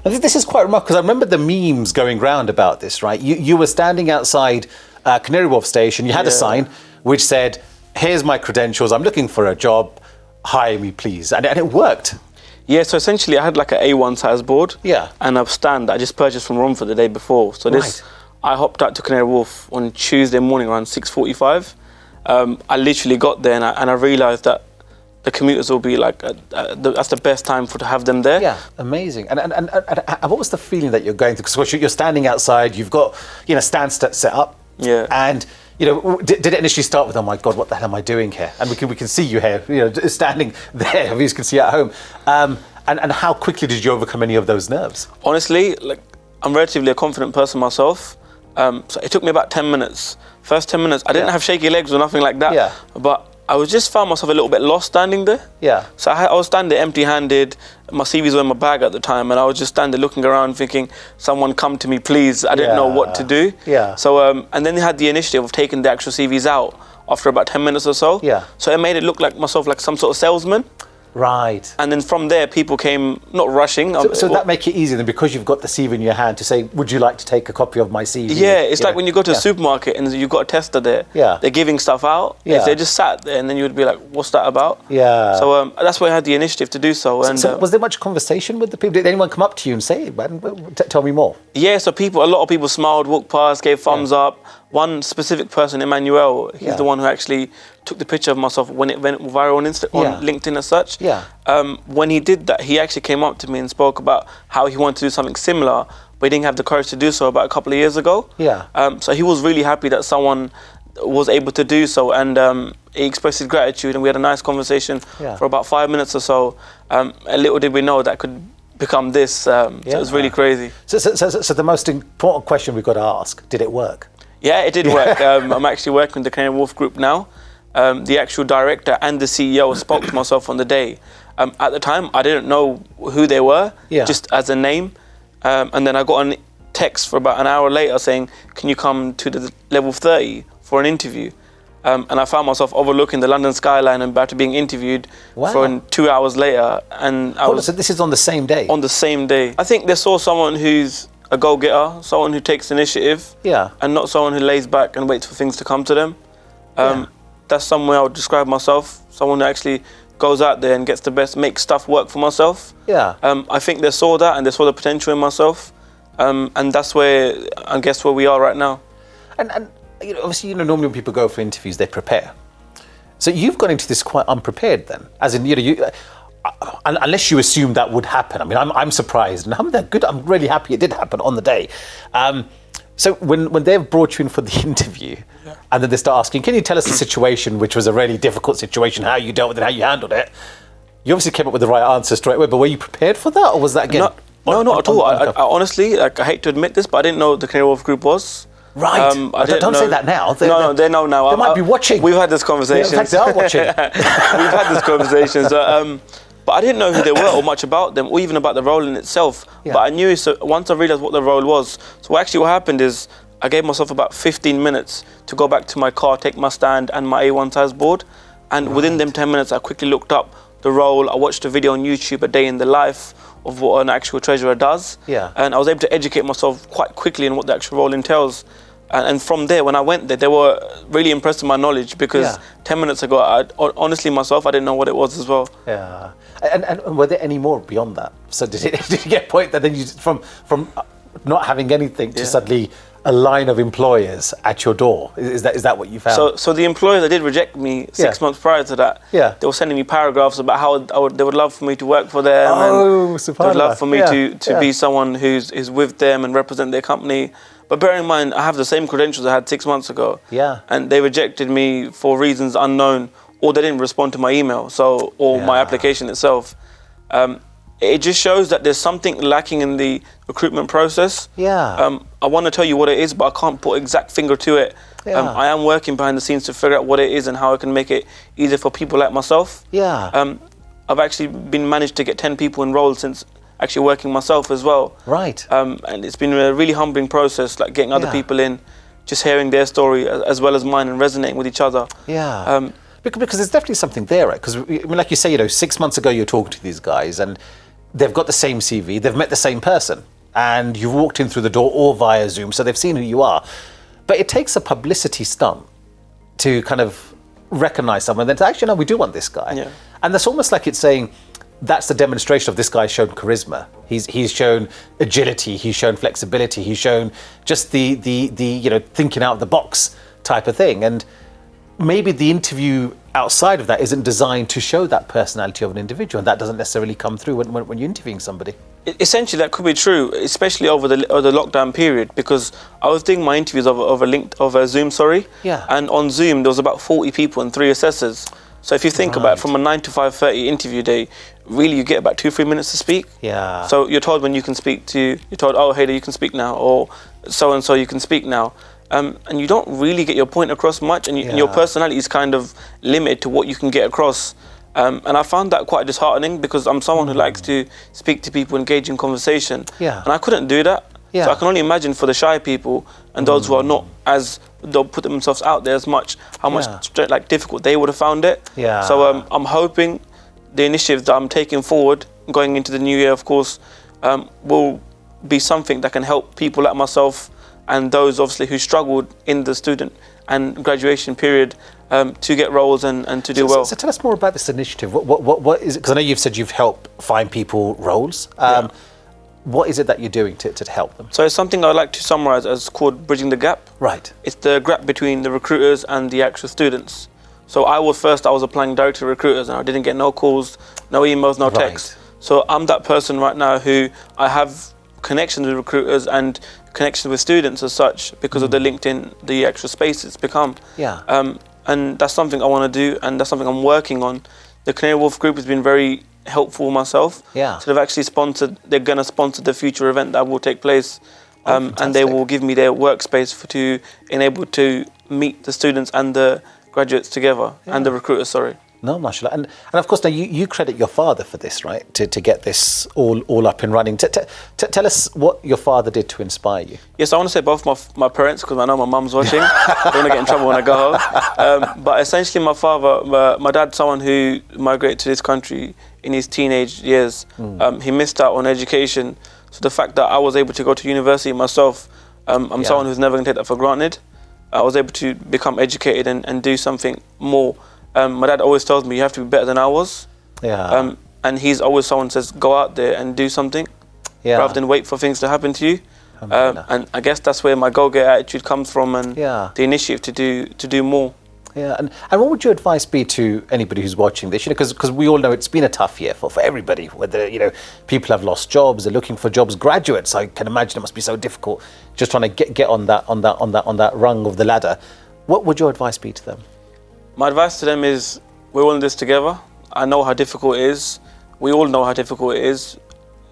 And this is quite remarkable, because I remember the memes going round about this, right? You were standing outside Canary Wharf station, you had a sign which said, here's my credentials, I'm looking for a job, hire me please. And it worked. Yeah, so essentially I had like an A1 size board and a stand that I just purchased from Romford the day before. So I hopped out to Canary Wharf on Tuesday morning around 6:45. I literally got there and I realised that the commuters will be like, that's the best time to have them there. Yeah, amazing. And what was the feeling that you're going through? Because you're standing outside, you've got, stands set up. Yeah. And, did it initially start with, oh my God, what the hell am I doing here? And we can see you here, standing there, you can see at home. And how quickly did you overcome any of those nerves? Honestly, I'm relatively a confident person myself. So it took me about 10 minutes. First 10 minutes, I didn't have shaky legs or nothing like that. But I was just found myself a little bit lost standing there. So I was standing empty-handed. My CVs were in my bag at the time, and I was just standing looking around thinking, someone come to me, please. I didn't know what to do. So, and then they had the initiative of taking the actual CVs out after about 10 minutes or so. So it made it look like myself like some sort of salesman. Right. And then from there, people came, not rushing. So that make it easier then, because you've got the CV in your hand, to say, would you like to take a copy of my CV? Yeah, it's like when you go to a supermarket and you've got a tester there. They're giving stuff out. If they just sat there, and then you would be like, what's that about? So that's why I had the initiative to do so. And so was there much conversation with the people? Did anyone come up to you and say, tell me more? Yeah, so a lot of people smiled, walked past, gave thumbs up. One specific person, Emmanuel, he's the one who actually took the picture of myself when it went viral on LinkedIn as such. When he did that, he actually came up to me and spoke about how he wanted to do something similar, but he didn't have the courage to do so about a couple of years ago. So he was really happy that someone was able to do so, and he expressed his gratitude, and we had a nice conversation for about 5 minutes or so. And little did we know that could become this. So it was really crazy. So the most important question we've got to ask, did it work? Yeah, it did work. I'm actually working with the Canary Wharf group now. The actual director and the CEO spoke to myself on the day. At the time, I didn't know who they were, just as a name. And then I got a text for about an hour later saying, can you come to the level 30 for an interview? And I found myself overlooking the London skyline and about to being interviewed for 2 hours later. And so this is on the same day? On the same day. I think they saw someone who's a go-getter, someone who takes initiative, and not someone who lays back and waits for things to come to them. That's some way I would describe myself, someone who actually goes out there and gets the best, makes stuff work for myself. I think they saw that, and they saw the potential in myself, and that's where, I guess, where we are right now. And obviously, normally when people go for interviews, they prepare. So you've gone into this quite unprepared then, as in, unless you assume that would happen. I mean, I'm surprised, and I'm really happy it did happen on the day. So when they've brought you in for the interview, and then they start asking, can you tell us the situation, which was a really difficult situation, how you dealt with it, how you handled it? You obviously came up with the right answer straight away, but were you prepared for that, or was that again? No, not at all. I honestly, I hate to admit this, but I didn't know what the Canary Wharf group was. Right. Don't say that now. No, they know now. They might be watching. We've had this conversation. In fact, they are watching. We've had this conversation. So, but I didn't know who they were or much about them, or even about the role in itself. But I knew, so once I realised what the role was. So actually what happened is, I gave myself about 15 minutes to go back to my car, take my stand and my A1 size board. And within them 10 minutes, I quickly looked up the role. I watched a video on YouTube, a day in the life of what an actual treasurer does. And I was able to educate myself quite quickly on what the actual role entails. And from there, when I went there, they were really impressed with my knowledge, because 10 minutes ago, honestly myself, I didn't know what it was as well. And were there any more beyond that? So did you get a point that then you, from not having anything to suddenly a line of employers at your door? Is that what you found? So the employers that did reject me 6 months prior to that, they were sending me paragraphs about how they would love for me to work for them. And they would love for me to be someone who's with them and represent their company. But bear in mind, I have the same credentials I had 6 months ago. And they rejected me for reasons unknown, or they didn't respond to my email, or my application itself. It just shows that there's something lacking in the recruitment process. I want to tell you what it is, but I can't put an exact finger to it. I am working behind the scenes to figure out what it is and how I can make it easier for people like myself. I've actually managed to get 10 people enrolled since actually working myself as well. And it's been a really humbling process, like getting other people in, just hearing their story as well as mine and resonating with each other. Because there's definitely something there, right? Because, like you say, 6 months ago you're talking to these guys, and they've got the same CV, they've met the same person, and you've walked in through the door or via Zoom, so they've seen who you are. But it takes a publicity stunt to kind of recognize someone, then to actually, no, we do want this guy. Yeah. And that's almost like it's saying, that's the demonstration of this guy's shown charisma. He's shown agility, he's shown flexibility, he's shown just the thinking out of the box type of thing. And maybe the interview outside of that isn't designed to show that personality of an individual, and that doesn't necessarily come through when you're interviewing somebody. Essentially, that could be true, especially over the lockdown period, because I was doing my interviews over Zoom, Yeah. and on Zoom there was about 40 people and 3 assessors. So if you think about it, from a 9 to 5:30 interview day, really you get about 2-3 minutes to speak. Yeah. So you're told when you can speak you're told, oh, Haider, you can speak now, or so-and-so, you can speak now. And you don't really get your point across much, and your personality is kind of limited to what you can get across. And I found that quite disheartening, because I'm someone who likes to speak to people, engage in conversation. Yeah. And I couldn't do that. Yeah. So I can only imagine for the shy people and those who are not as, they'll put themselves out there as much, how much difficult they would have found it. Yeah. So I'm hoping the initiatives that I'm taking forward, going into the new year, of course, will be something that can help people like myself and those obviously who struggled in the student and graduation period to get roles and to do well. So tell us more about this initiative. What is it? Because I know you've said you've helped find people roles. What is it that you're doing to help them? So it's something I'd like to summarise as called Bridging the Gap. Right. It's the gap between the recruiters and the actual students. So I was applying direct to recruiters, and I didn't get no calls, no emails, no texts. So I'm that person right now who I have connections with recruiters and connections with students as such, because of the LinkedIn, the extra space it's become. Yeah. And that's something I want to do, and that's something I'm working on. The Canary Wharf group has been very helpful myself. Yeah. So they've actually they're going to sponsor the future event that will take place. And they will give me their workspace to enable to meet the students and the graduates together, and the recruiters, sorry. No, mashallah. And of course, now you credit your father for this, right? To get this all up and running. Tell us what your father did to inspire you. Yes, I want to say both my parents, because I know my mum's watching. I don't want to get in trouble when I go home. But essentially, my dad's someone who migrated to this country in his teenage years. He missed out on education. So the fact that I was able to go to university myself, I'm someone who's never going to take that for granted. I was able to become educated and do something more. My dad always tells me you have to be better than I was. Yeah. And he's always someone who says, go out there and do something, rather than wait for things to happen to you. And I guess that's where my go-getter attitude comes from, and the initiative to do more. Yeah, and what would your advice be to anybody who's watching this? Because we all know it's been a tough year for everybody. Whether people have lost jobs, they're looking for jobs. Graduates, I can imagine it must be so difficult just trying to get on that rung of the ladder. What would your advice be to them? My advice to them is, we're all in this together. I know how difficult it is. We all know how difficult it is.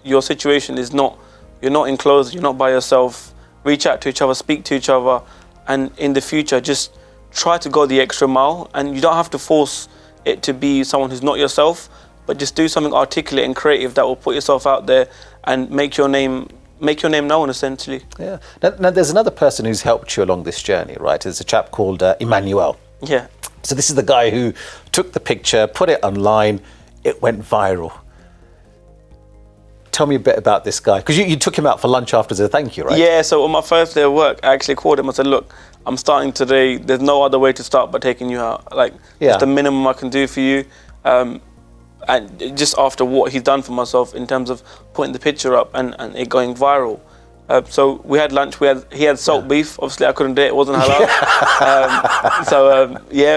Your situation is you're not enclosed, you're not by yourself. Reach out to each other, speak to each other, and in the future, just try to go the extra mile. And you don't have to force it to be someone who's not yourself, but just do something articulate and creative that will put yourself out there and make your name known, essentially. Yeah. Now there's another person who's helped you along this journey, right? There's a chap called Emmanuel. Yeah. So this is the guy who took the picture, put it online, it went viral. Tell me a bit about this guy, because you took him out for lunch after as a thank you, right? Yeah, so on my first day of work, I actually called him. I said, look, I'm starting today. There's no other way to start but taking you out. It's the minimum I can do for you. And just after what he's done for myself in terms of putting the picture up and it going viral. So we had lunch. He had salt beef. Obviously, I couldn't do it. It wasn't halal.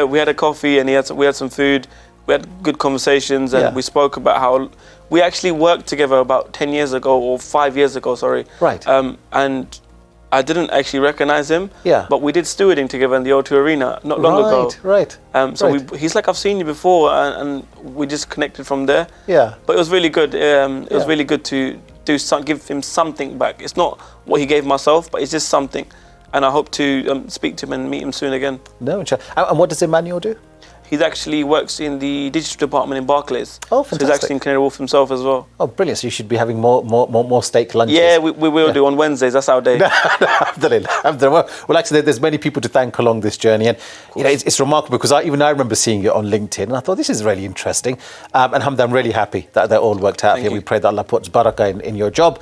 We had a coffee and we had some food. We had good conversations, and we spoke about how we actually worked together about 10 years ago, or 5 years ago, sorry. Right. And I didn't actually recognize him. Yeah. But we did stewarding together in the O2 Arena not long ago. Right. He's like, I've seen you before, and we just connected from there. Yeah. But it was really good. It was really good to give him something back. It's not what he gave myself, but it's just something. And I hope to speak to him and meet him soon again. No, and what does Emmanuel do? He actually works in the digital department in Barclays. Oh, fantastic. So he's actually in Canary Wharf himself as well. Oh, brilliant. So you should be having more steak lunches. Yeah, we will do on Wednesdays. That's our day. Well, actually, there's many people to thank along this journey. And, it's remarkable because I remember seeing it on LinkedIn and I thought, this is really interesting. And Hamza, I'm really happy that all worked out here. We pray that Allah puts barakah in your job.